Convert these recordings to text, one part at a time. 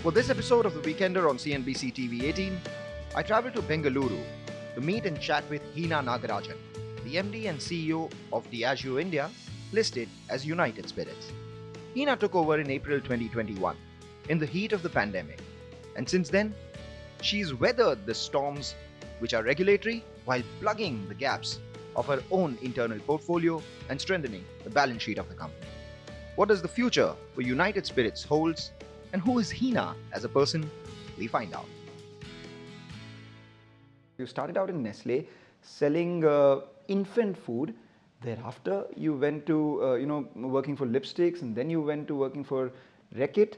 For this episode of The Weekender on CNBC-TV18, I traveled to Bengaluru to meet and chat with Hina Nagarajan, the MD and CEO of Diageo India, listed as United Spirits. Hina took over in April 2021, in the heat of the pandemic, and since then, she's weathered the storms which are regulatory while plugging the gaps of her own internal portfolio and strengthening the balance sheet of the company. What does the future for United Spirits holds, and who is Hina as a person? We find out. You started out in Nestle selling infant food. Thereafter, you went to working for lipsticks, and then you went to working for Reckitt,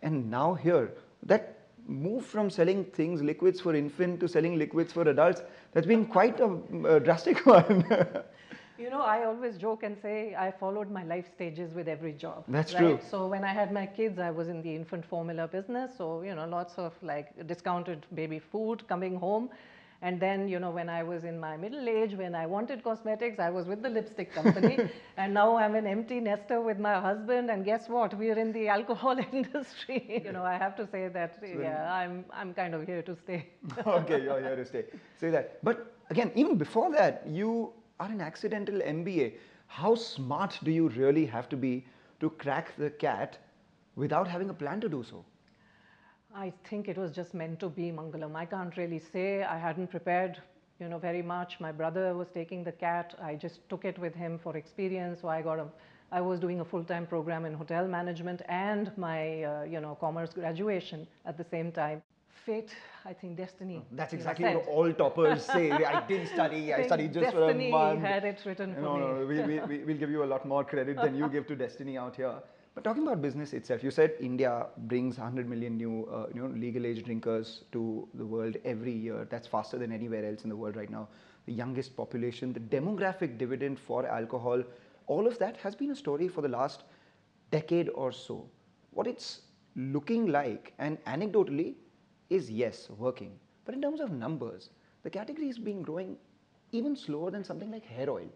and now here. That move from selling liquids for infant to selling liquids for adults, that's been quite a drastic one. You know, I always joke and say I followed my life stages with every job. That's right? true. So when I had my kids, I was in the infant formula business. So, lots of like discounted baby food coming home. And then, when I was in my middle age, when I wanted cosmetics, I was with the lipstick company. And now I'm an empty nester with my husband. And guess what? We're in the alcohol industry. I have to say that, I'm kind of here to stay. Okay, you're here to stay. Say that. But again, even before that, you are an accidental MBA. How smart do you really have to be to crack the cat without having a plan to do so? I think it was just meant to be, Mangalam. I can't really say. I hadn't prepared, very much. My brother was taking the CAT. I just took it with him for experience. So I was doing a full-time program in hotel management and my, commerce graduation at the same time. Fate, I think destiny. That's exactly what all toppers say. I didn't study. I studied just for a month. Destiny had it written for me. No, we'll give you a lot more credit than you give to destiny out here. But talking about business itself, you said India brings 100 million new legal age drinkers to the world every year. That's faster than anywhere else in the world right now. The youngest population, the demographic dividend for alcohol, all of that has been a story for the last decade or so. What it's looking like, and anecdotally, is yes, working. But in terms of numbers, the category has been growing even slower than something like hair oil.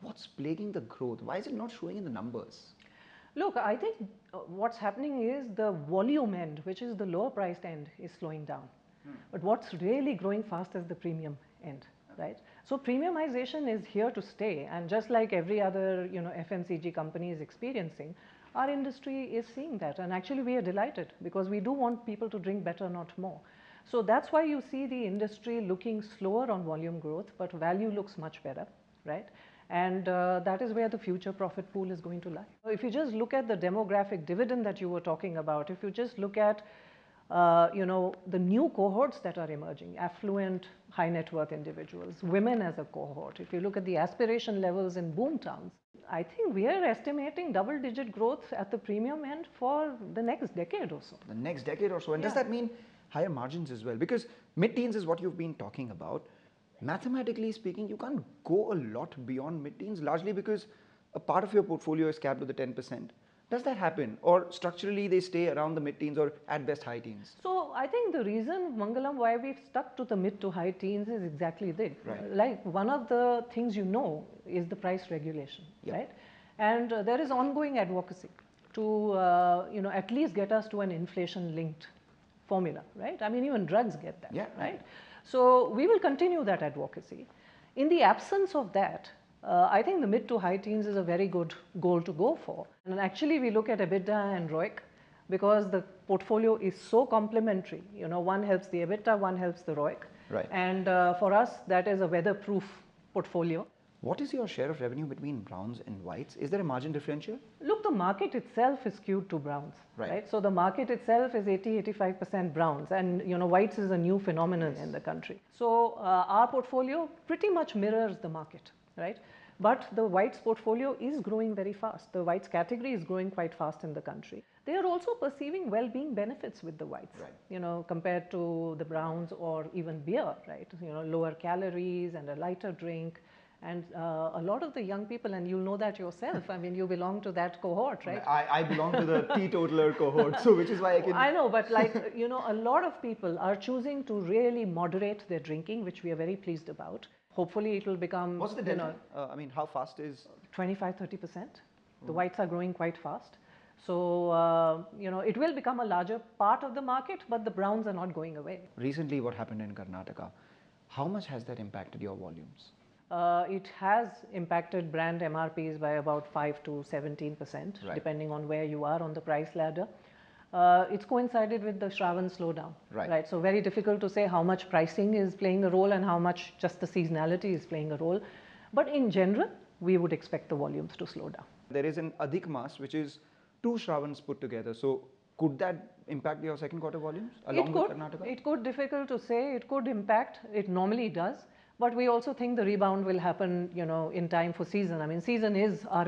What's plaguing the growth? Why is it not showing in the numbers? Look, I think what's happening is the volume end, which is the lower priced end, is slowing down. But what's really growing fast is the premium end, right? So premiumization is here to stay, and just like every other FMCG company is experiencing, our industry is seeing that, and actually we are delighted because we do want people to drink better, not more. So that's why you see the industry looking slower on volume growth, but value looks much better, right? And that is where the future profit pool is going to lie. If you just look at the demographic dividend that you were talking about, if you just look at the new cohorts that are emerging, affluent, high net worth individuals, women as a cohort, if you look at the aspiration levels in boom towns, I think we are estimating double-digit growth at the premium end for the next decade or so. The next decade or so. And does that mean higher margins as well? Because mid-teens is what you've been talking about. Mathematically speaking, you can't go a lot beyond mid-teens, largely because a part of your portfolio is capped with the 10%. Does that happen? Or structurally they stay around the mid-teens or at best high teens? So I think the reason, Mangalam, why we've stuck to the mid to high teens is exactly this. Right. Like one of the things is the price regulation, right? And there is ongoing advocacy to at least get us to an inflation-linked formula, right? I mean, even drugs get that, right? So we will continue that advocacy. In the absence of that, I think the mid to high teens is a very good goal to go for. And actually we look at EBITDA and ROIC because the portfolio is so complementary. One helps the EBITDA, one helps the ROIC. Right. And for us, that is a weatherproof portfolio. What is your share of revenue between browns and whites? Is there a margin differential? Look, the market itself is skewed to browns, right? So the market itself is 80-85% browns, and whites is a new phenomenon in the country. So our portfolio pretty much mirrors the market, right? But the whites portfolio is growing very fast. The whites category is growing quite fast in the country. They are also perceiving well-being benefits with the whites, compared to the browns or even beer, right? Lower calories and a lighter drink. And a lot of the young people, and you'll know that yourself, I mean, you belong to that cohort, right? I belong to the teetotaler cohort, so which is why I can... I know, but a lot of people are choosing to really moderate their drinking, which we are very pleased about. Hopefully it will become... What's the delta? How fast is... 25-30%. The whites are growing quite fast. So, it will become a larger part of the market, but the browns are not going away. Recently, what happened in Karnataka? How much has that impacted your volumes? It has impacted brand MRPs by about 5 to 17%, Right. depending on where you are on the price ladder. It's coincided with the Shravan slowdown, Right. So very difficult to say how much pricing is playing a role and how much just the seasonality is playing a role. But in general, we would expect the volumes to slow down. There is an Adhik Mas, which is two Shravans put together. So could that impact your second quarter volumes along with Karnataka? It could, difficult to say. It could impact. It normally does. But we also think the rebound will happen, in time for season. I mean, season is our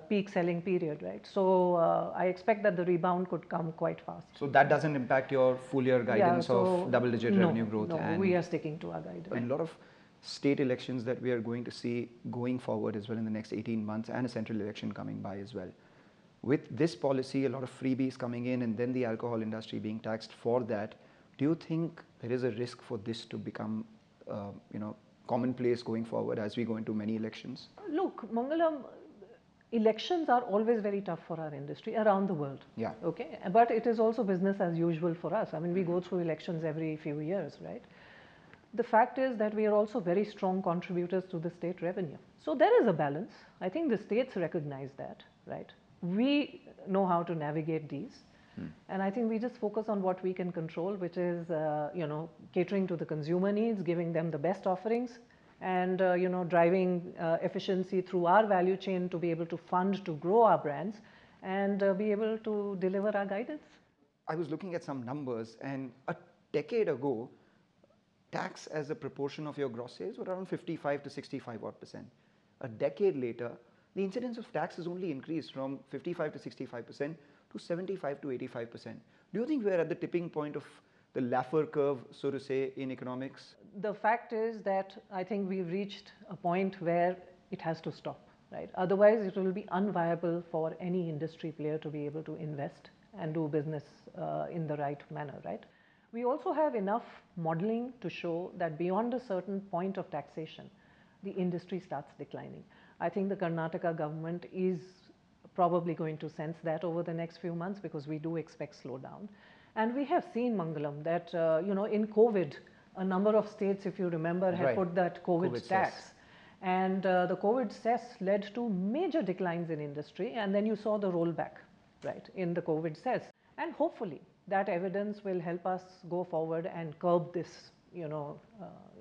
peak selling period, right? So I expect that the rebound could come quite fast. So that doesn't impact your full year guidance of double-digit revenue growth? No, we are sticking to our guidance. And a lot of state elections that we are going to see going forward as well in the next 18 months, and a central election coming by as well. With this policy, a lot of freebies coming in and then the alcohol industry being taxed for that, do you think there is a risk for this to become commonplace going forward as we go into many elections? Look, Mangalam, elections are always very tough for our industry around the world. Yeah. Okay, but it is also business as usual for us. I mean, we go through elections every few years, right? The fact is that we are also very strong contributors to the state revenue. So there is a balance. I think the states recognize that, right? We know how to navigate these. And I think we just focus on what we can control, which is, catering to the consumer needs, giving them the best offerings, and, driving efficiency through our value chain to be able to fund, to grow our brands, and be able to deliver our guidance. I was looking at some numbers, and a decade ago, tax as a proportion of your gross sales were around 55 to 65 odd %. A decade later, the incidence of tax has only increased from 55 to 65% to 75 to 85%. Do you think we're at the tipping point of the Laffer curve, so to say, in economics? The fact is that I think we've reached a point where it has to stop, right? Otherwise, it will be unviable for any industry player to be able to invest and do business in the right manner, right? We also have enough modeling to show that beyond a certain point of taxation, the industry starts declining. I think the Karnataka government is probably going to sense that over the next few months, because we do expect slowdown. And we have seen, Mangalam, that in COVID, a number of states, if you remember, had put that COVID tax. Cess. And the COVID cess led to major declines in industry, and then you saw the rollback, right, in the COVID cess. And hopefully that evidence will help us go forward and curb this,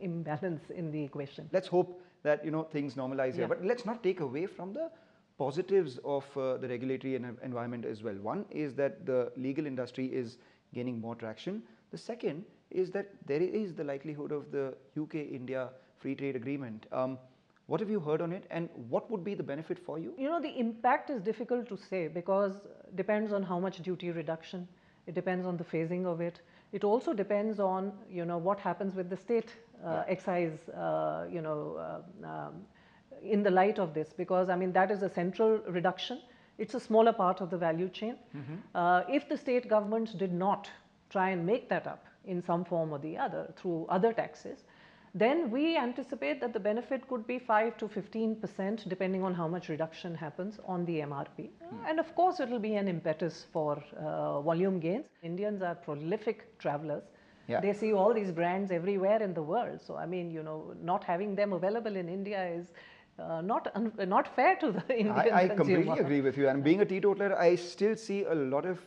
imbalance in the equation. Let's hope that things normalize here, but let's not take away from the positives of the regulatory environment as well. One is that the legal industry is gaining more traction. The second is that there is the likelihood of the UK-India free trade agreement. What have you heard on it, and what would be the benefit for you? The impact is difficult to say, because it depends on how much duty reduction. It depends on the phasing of it. It also depends on, what happens with the state excise, in the light of this, because I mean, that is a central reduction. It's a smaller part of the value chain. If the state governments did not try and make that up in some form or the other through other taxes, then we anticipate that the benefit could be 5 to 15%, depending on how much reduction happens on the MRP. And of course, it will be an impetus for volume gains. Indians are prolific travelers. Yeah. They see all these brands everywhere in the world. So, I mean, not having them available in India is not fair to the Indian consumer. I completely agree with you. And being a teetotaler, I still see a lot of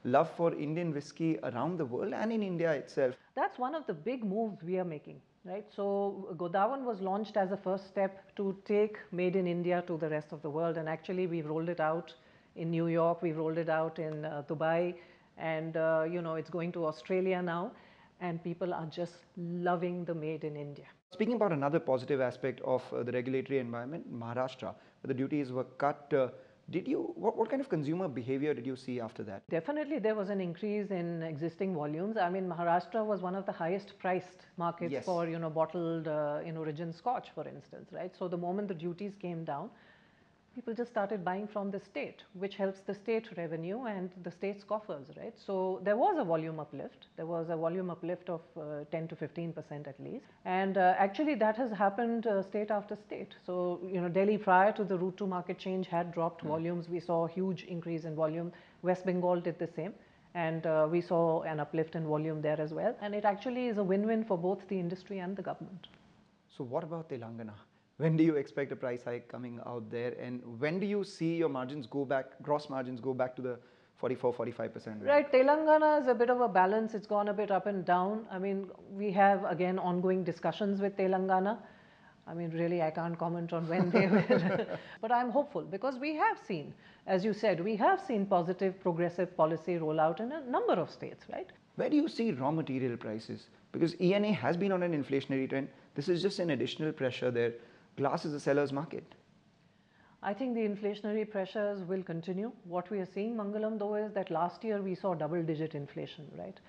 love for Indian whiskey around the world and in India itself. That's one of the big moves we are making, right? So Godawan was launched as a first step to take Made in India to the rest of the world. And actually, we've rolled it out in New York, we've rolled it out in Dubai, and it's going to Australia now. And people are just loving the Made in India. Speaking about another positive aspect of the regulatory environment, Maharashtra, where the duties were cut, what kind of consumer behavior did you see after that? Definitely, there was an increase in existing volumes. I mean, Maharashtra was one of the highest priced markets for, bottled in origin scotch, for instance, right? So the moment the duties came down, people just started buying from the state, which helps the state revenue and the state's coffers, right? So there was a volume uplift. There was a volume uplift of 10 to 15% at least. And actually that has happened state after state. So, Delhi prior to the route to market change had dropped volumes. We saw a huge increase in volume. West Bengal did the same. And we saw an uplift in volume there as well. And it actually is a win-win for both the industry and the government. So what about Telangana? When do you expect a price hike coming out there, and when do you see your margins go back, gross margins go back to the 44-45%? Right, Telangana is a bit of a balance. It's gone a bit up and down. I mean, we have again ongoing discussions with Telangana. I mean, really, I can't comment on when they will. But I'm hopeful because we have seen, as you said, we have seen positive progressive policy rollout in a number of states, right? Where do you see raw material prices? Because ENA has been on an inflationary trend. This is just an additional pressure there. Glass is a seller's market. I think the inflationary pressures will continue. What we are seeing, Mangalam, though, is that last year we saw double-digit inflation, right?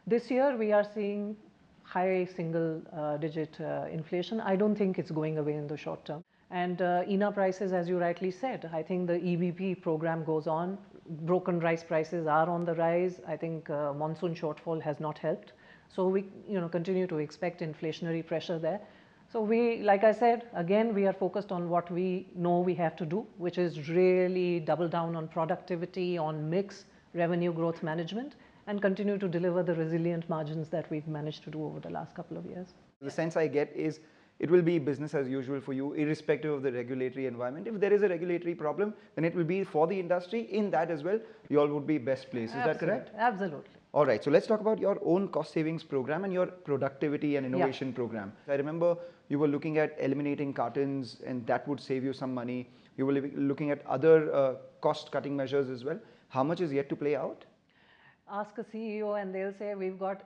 This year we are seeing high single-digit inflation. I don't think it's going away in the short term. And ENA prices, as you rightly said, I think the EBP program goes on. Broken rice prices are on the rise. I think monsoon shortfall has not helped. So we continue to expect inflationary pressure there. So we, like I said, again, we are focused on what we know we have to do, which is really double down on productivity, on mix, revenue growth management, and continue to deliver the resilient margins that we've managed to do over the last couple of years. The sense I get is it will be business as usual for you, irrespective of the regulatory environment. If there is a regulatory problem, then it will be for the industry. In that as well, you all would be best placed. Is that correct? Absolutely. All right, so let's talk about your own cost savings program and your productivity and innovation program. I remember you were looking at eliminating cartons and that would save you some money. You were looking at other cost cutting measures as well. How much is yet to play out? Ask a CEO and they'll say we've got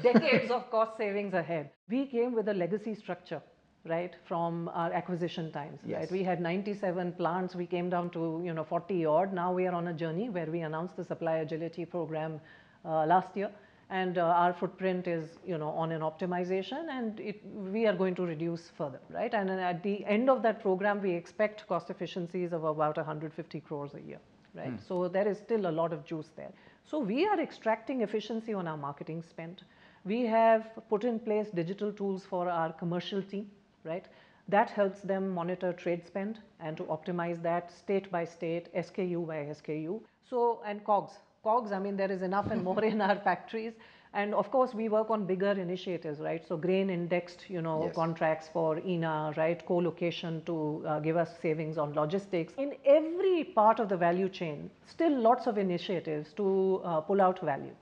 decades of cost savings ahead. We came with a legacy structure, right, from our acquisition times. Yes. Right? We had 97 plants, we came down to 40 odd. Now we are on a journey where we announced the supply agility program last year, and our footprint is on an optimization, and we are going to reduce further, right? And at the end of that program we expect cost efficiencies of about 150 crores a year, right? So there is still a lot of juice there. So we are extracting efficiency on our marketing spend. We have put in place digital tools for our commercial team, right? That helps them monitor trade spend and to optimize that state by state, SKU by SKU. So, and COGS, I mean, there is enough and more in our factories. And of course, we work on bigger initiatives, right? So grain indexed, Yes. contracts for ENA, right? Co-location to give us savings on logistics. In every part of the value chain, still lots of initiatives to pull out value.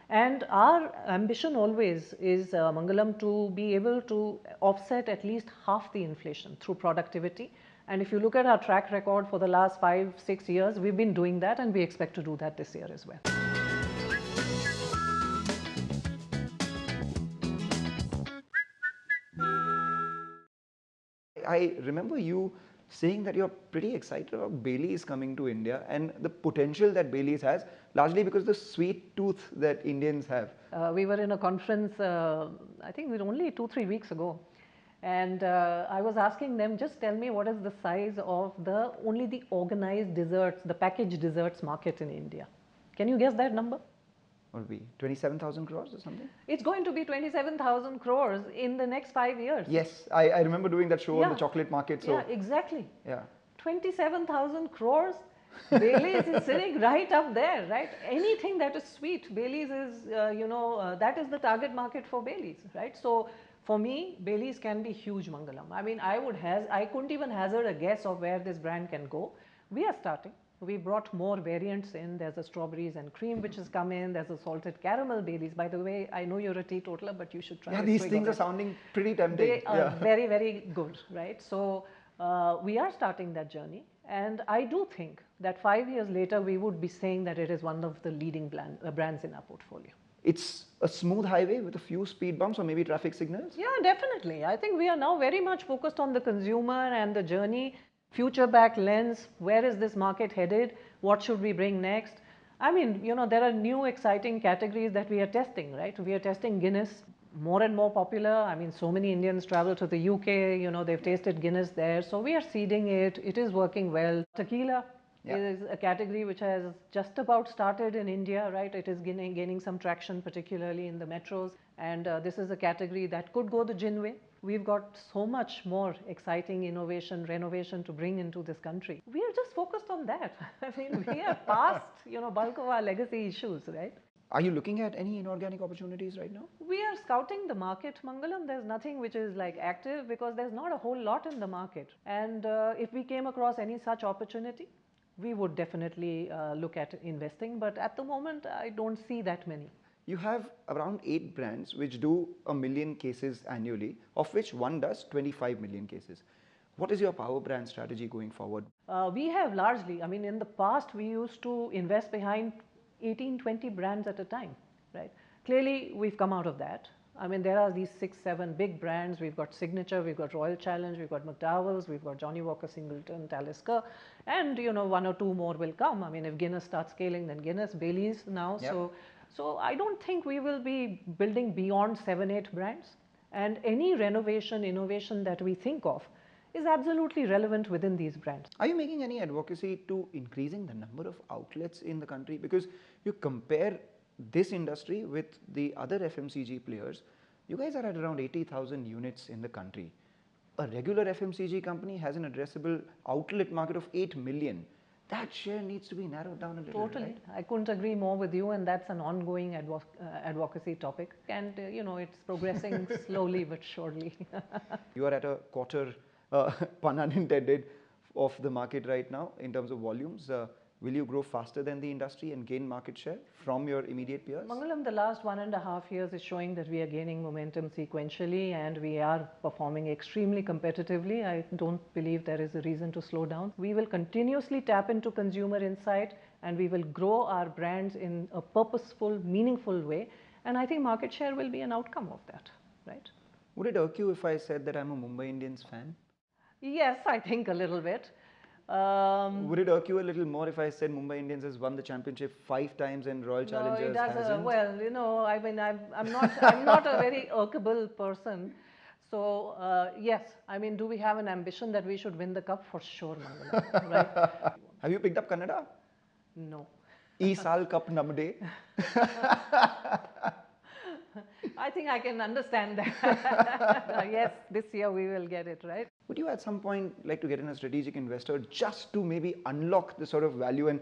And our ambition always is, Mangalam, to be able to offset at least half the inflation through productivity. And if you look at our track record for the last 5-6 years, we've been doing that, and we expect to do that this year as well. I remember you saying that you're pretty excited about Bailey's coming to India and the potential that Bailey's has, largely because of the sweet tooth that Indians have. We were in a conference, I think it was only 2-3 weeks ago. And I was asking them, just tell me what is the size of only the organized desserts, the packaged desserts market in India. Can you guess that number? What would be 27,000 crores or something? It's going to be 27,000 crores in the next 5 years. Yes, I remember doing that show on the chocolate market. So yeah, exactly. Yeah. 27,000 crores. Bailey's is sitting right up there, right? Anything that is sweet, Bailey's is, that is the target market for Bailey's, right? So for me, Bailey's can be huge, Mangalam. I mean, I couldn't even hazard a guess of where this brand can go. We are starting. We brought more variants in. There's a strawberries and cream which has come in. There's a salted caramel Bailey's. By the way, I know you're a teetotaler, but you should try. Yeah, these things are sounding pretty tempting. They are very, very good, right? So we are starting that journey. And I do think that 5 years later, we would be saying that it is one of the leading brands in our portfolio. It's a smooth highway with a few speed bumps or maybe traffic signals? Yeah, definitely. I think we are now very much focused on the consumer and the journey. Future back lens, where is this market headed? What should we bring next? I mean, there are new exciting categories that we are testing, right? We are testing Guinness. more and more popular. I mean, so many Indians travel to the UK, you know, they've tasted Guinness there. So we are seeding it. It is working well. Tequila is a category which has just about started in India, right? It is gaining some traction, particularly in the metros. And this is a category that could go the gin way. We've got so much more exciting innovation, renovation to bring into this country. We are just focused on that. I mean, we are past, you know, bulk of our legacy issues, right? Are you looking at any inorganic opportunities right now? We are scouting the market, Mangalam. There's nothing which is like active because there's not a whole lot in the market. And if we came across any such opportunity, we would definitely look at investing. But at the moment, I don't see that many. You have around 8 brands which do 1 million cases annually, of which one does 25 million cases. What is your power brand strategy going forward? We have largely, I mean, in the past, we used to invest behind 18, 20 brands at a time, right? Clearly, we've come out of that. I mean, there are these 6, 7 big brands. We've got Signature, we've got Royal Challenge, we've got McDowell's, we've got Johnnie Walker Singleton, Talisker, and, you know, 1 or 2 more will come. I mean, if Guinness starts scaling, then Guinness, Bailey's now. Yep. So I don't think we will be building beyond 7, 8 brands. And any renovation, innovation that we think of is absolutely relevant within these brands. Are you making any advocacy to increasing the number of outlets in the country? Because you compare this industry with the other FMCG players, you guys are at around 80,000 units in the country. A regular FMCG company has an addressable outlet market of 8 million. That share needs to be narrowed down a little. Totally. Right? I couldn't agree more with you, and that's an ongoing advocacy topic. And, you know, it's progressing slowly but surely. You are at a quarter, pun unintended, of the market right now in terms of volumes. Will you grow faster than the industry and gain market share from your immediate peers? Mangalam, the last 1.5 years is showing that we are gaining momentum sequentially and we are performing extremely competitively. I don't believe there is a reason to slow down. We will continuously tap into consumer insight and we will grow our brands in a purposeful, meaningful way. And I think market share will be an outcome of that, right? Would it irk you if I said that I'm a Mumbai Indians fan? Yes, I think a little bit. Would it irk you a little more if I said Mumbai Indians has won the championship 5 times and Royal Challengers hasn't? Well, you know, I mean, I'm not a very irkable person. So yes, I mean, do we have an ambition that we should win the cup? For sure, Mangalam, right? Have you picked up Kannada? No. E Saal Cup Namde. I think I can understand that. Yes, this year we will get it, right? Would you at some point like to get in a strategic investor just to maybe unlock the sort of value and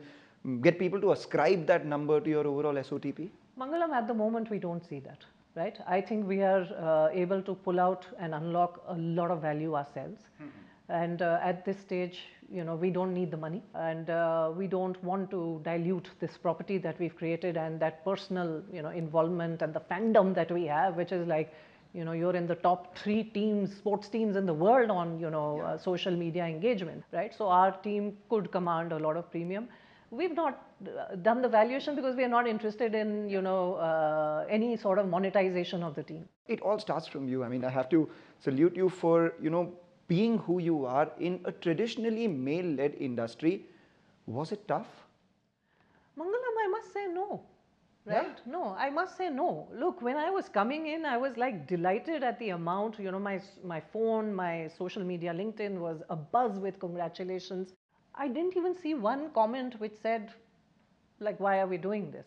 get people to ascribe that number to your overall SOTP? Mangalam, at the moment we don't see that, right? I think we are able to pull out and unlock a lot of value ourselves. And at this stage, you know, we don't need the money and we don't want to dilute this property that we've created and that personal, you know, involvement and the fandom that we have, which is like, you know, you're in the top 3 teams, sports teams in the world on, you know, social media engagement, right? So our team could command a lot of premium. We've not done the valuation because we are not interested in, you know, any sort of monetization of the team. It all starts from you. I mean, I have to salute you for, you know, being who you are in a traditionally male-led industry. Was it tough? Mangalam, I must say no. Right? Yeah. No, I must say no. Look, when I was coming in, I was like delighted at the amount, you know, my phone, my social media, LinkedIn was abuzz with congratulations. I didn't even see one comment which said, like, why are we doing this?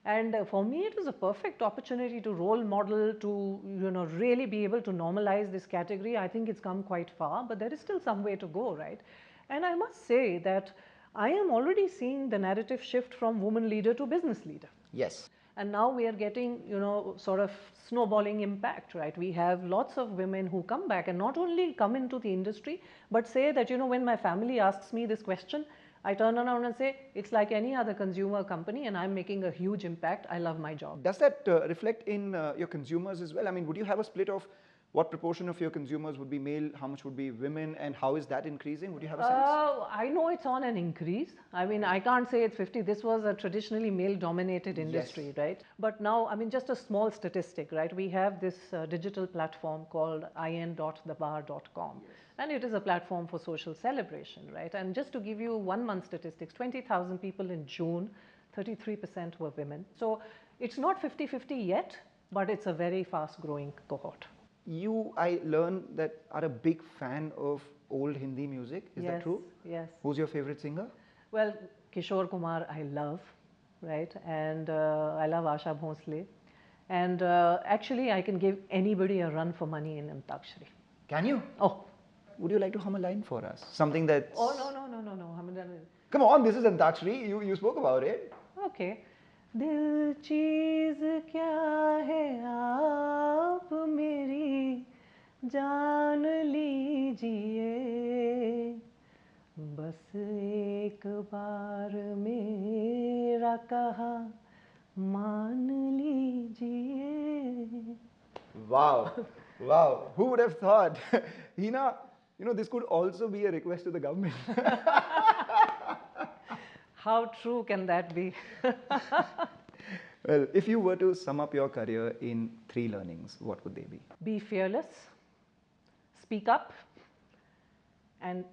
And for me, it was a perfect opportunity to role model, to, you know, really be able to normalize this category. I think it's come quite far, but there is still some way to go, right? And I must say that I am already seeing the narrative shift from woman leader to business leader. Yes. And now we are getting, you know, sort of snowballing impact, right? We have lots of women who come back and not only come into the industry, but say that, you know, when my family asks me this question, I turn around and say, it's like any other consumer company and I'm making a huge impact. I love my job. Does that reflect in your consumers as well? I mean, would you have a split of what proportion of your consumers would be male, how much would be women, and how is that increasing? Would you have a sense? I know it's on an increase. I mean, I can't say it's 50. This was a traditionally male-dominated industry, Yes. right? But now, I mean, just a small statistic, right? We have this digital platform called in.thebar.com. Yes. And it is a platform for social celebration, right? And just to give you 1 month statistics, 20,000 people in June, 33% were women. So it's not 50-50 yet, but it's a very fast growing cohort. You, I learned that are a big fan of old Hindi music. Is that true? Yes. Who's your favorite singer? Well, Kishore Kumar I love, right? And I love Asha Bhosle. And actually, I can give anybody a run for money in Antakshari. Can you? Oh. Would you like to hum a line for us? Something that's... Oh, no. I mean, Come on, this is Antakshari. You spoke about it. Okay. दिल चीज़ क्या है आप मेरी जान लीजिए बस एक बार मेरा कहा मान लीजिए. Wow. Wow. Who would have thought? Hina, this could also be a request to the government. How true can that be? Well, if you were to sum up your career in 3 learnings, what would they be? Be fearless, speak up, and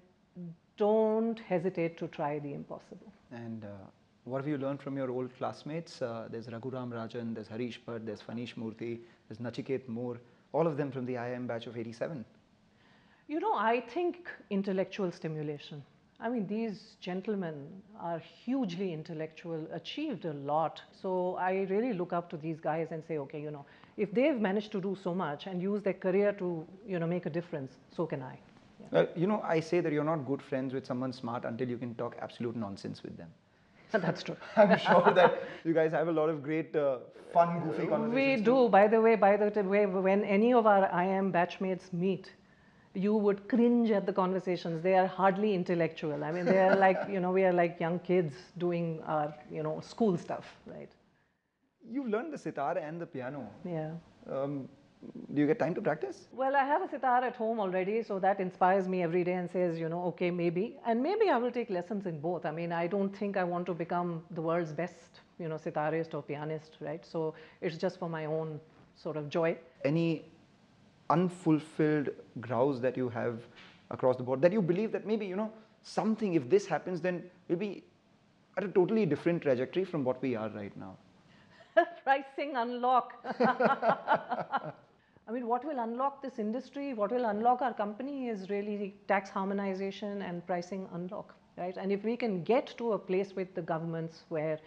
don't hesitate to try the impossible. And what have you learned from your old classmates? There's Raghuram Rajan, there's Harish Bhatt, there's Fanish Murthy, there's Nachiket Moore, all of them from the IIM batch of 87. I think intellectual stimulation. I mean, these gentlemen are hugely intellectual, achieved a lot. So I really look up to these guys and say, okay, if they've managed to do so much and use their career to, make a difference, so can I. Yeah. Well, I say that you're not good friends with someone smart until you can talk absolute nonsense with them. That's true. I'm sure that you guys have a lot of great, fun, goofy conversations. We do. By the way, when any of our IIM batchmates meet, you would cringe at the conversations. They are hardly intellectual. I mean, they are like, we are like young kids doing our, school stuff, right? You learned the sitar and the piano. Yeah. Do you get time to practice? Well, I have a sitar at home already, so that inspires me every day and says, okay, maybe. And maybe I will take lessons in both. I mean, I don't think I want to become the world's best, sitarist or pianist, right? So it's just for my own sort of joy. Any unfulfilled grouse that you have across the board that you believe that maybe, something, if this happens, then we'll be at a totally different trajectory from what we are right now? Pricing unlock. I mean, what will unlock this industry, what will unlock our company is really tax harmonization and pricing unlock, right? And if we can get to a place with the governments where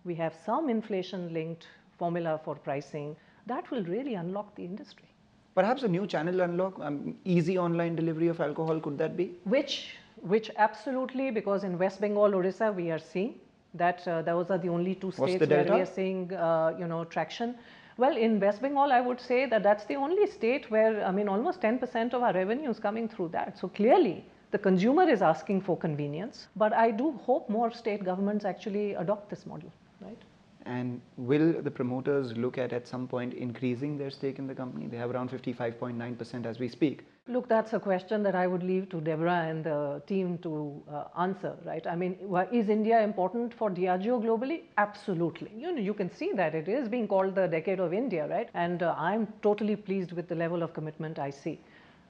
we have some inflation-linked formula for pricing, that will really unlock the industry. Perhaps a new channel unlock, easy online delivery of alcohol, could that be? Which absolutely, because in West Bengal, Odisha, we are seeing that those are the only 2 states where we are seeing, traction. Well, in West Bengal, I would say that that's the only state where, almost 10% of our revenue is coming through that. So clearly, the consumer is asking for convenience, but I do hope more state governments actually adopt this model, right? And will the promoters look at some point increasing their stake in the company? They have around 55.9% as we speak. Look, that's a question that I would leave to Deborah and the team to answer, right? I mean, is India important for Diageo globally? Absolutely. You can see that it is being called the decade of India, right? And I'm totally pleased with the level of commitment I see.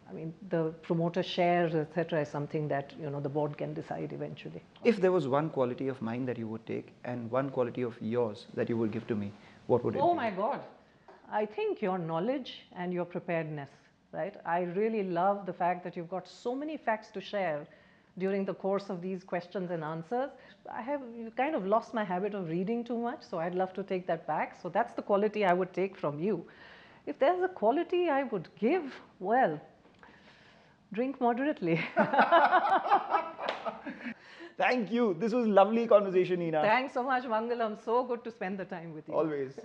I mean, the promoter shares, etc., is something that, the board can decide eventually. If there was one quality of mine that you would take and one quality of yours that you would give to me, what would it be? Oh my God. I think your knowledge and your preparedness, right? I really love the fact that you've got so many facts to share during the course of these questions and answers. I have kind of lost my habit of reading too much, so I'd love to take that back. So that's the quality I would take from you. If there's a quality I would give, well, drink moderately. Thank you. This was lovely conversation, Hina. Thanks so much, Mangalam. So good to spend the time with you. Always.